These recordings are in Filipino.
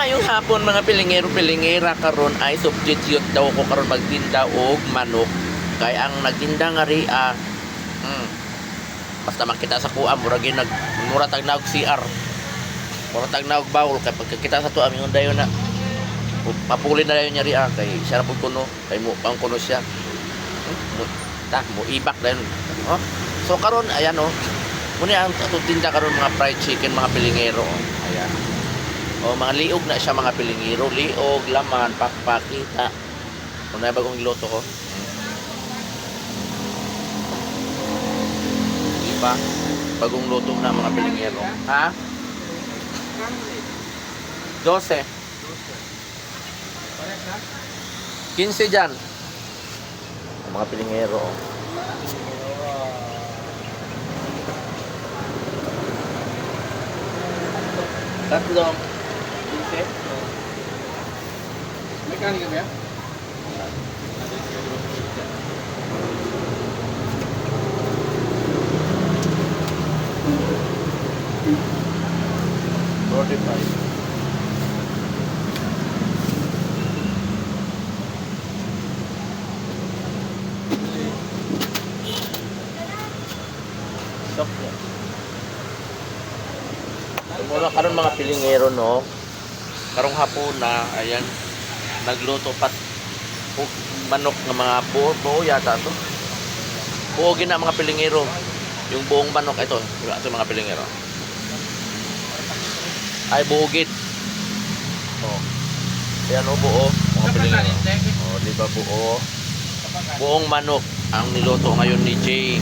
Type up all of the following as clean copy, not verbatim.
Maayong hapon mga pilingero-pilingera, karon ay substitute daw ko karon magtinda og manok. Kay ang nagtinda nga ri basta makita sa kuha murag mura tag naog CR. Mura tag naog bawl kay pagkakita sa tuwa mingon dayon na mapuli na dayon niya ri kay siya ra pud kuno kay mo pang kuno siya. Mo ibak dayon. Oh. So karon ayan muna ang tinda karon mga fried chicken mga pilingero. Ayan. O mga liog na siya mga pilingero, liog, laman, pakpakita. Kung na bagong iloto ko. Diba? Bagong luto na mga pilingero. Ha? 12. 15 dyan. Mga pilingero. Tatlo. Mekanik ba ya? Stop mo. Muna karon mga pilingero karong hapon na ayan nagluto pat manok ng mga buo yata to. Buo gina mga pilingero. Yung buong manok ito mga pilingero. Ay buugit. Ayan buo mga pilingero. Di ba buo? Buong manok ang niluto ngayon ni Jay.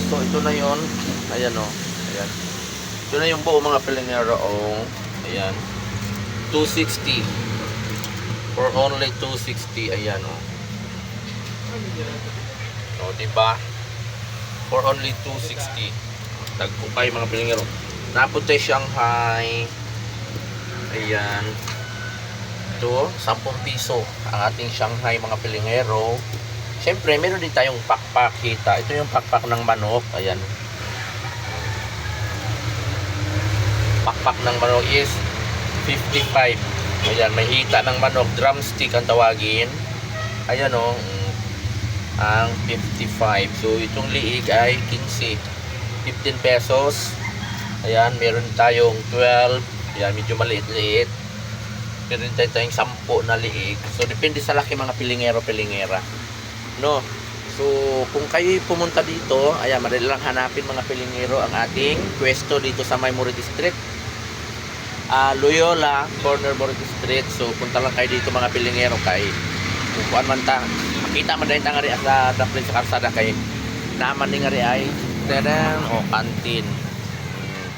So ito na yon. Ayan ayan. Ito na yung buo mga pilingero. Ayan. 260. For only 260. Ayan diba? For only 260. Tagpupay mga pilingero. Napunta Shanghai. Ayan. Ito, 10 piso ang ating Shanghai mga pilingero. Siyempre, meron din tayong pakpakita. Ito yung pakpak ng manok. Ayan. Pakpak ng manok is 55. Ayan, may hita ng manok. Drumstick ang tawagin. Ayan ang 55. So, itong liig ay 15. 15 pesos. Ayan, meron tayong 12. Ayan, medyo maliit-liit. Meron tayong 10 na liig. So, depende sa laki mga pilingero-pilingera. So, kung kayo pumunta dito, ayan, madali lang hanapin mga pilingero ang ating pwesto dito sa May Moretti Street. Loyola, corner Moretti Street. So, punta lang kayo dito mga pilingero kay kukuan man ta. Makita man dahil tangari sa daplin sa karsada kay naman din ngari ay canteen.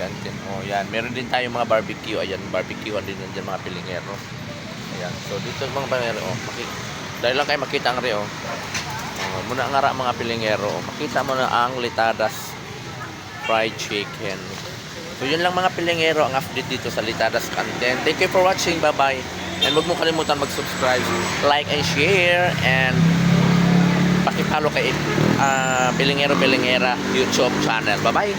Canteen. Yan. Meron din tayong mga barbecue. Ayan, barbecuean din nandiyan mga pilingero. Ayan. So, dito mga pilingero, dahil lang kayo makita ngari muna ngara mga pilingero. Makita mo na ang Litadas fried chicken. So yun lang mga pilingero ang update dito sa Litadas content. Thank you for watching. Bye bye. And huwag mo kalimutan mag-subscribe, like and share, and pakipalo kay Pilingero Pilingera YouTube channel. Bye bye.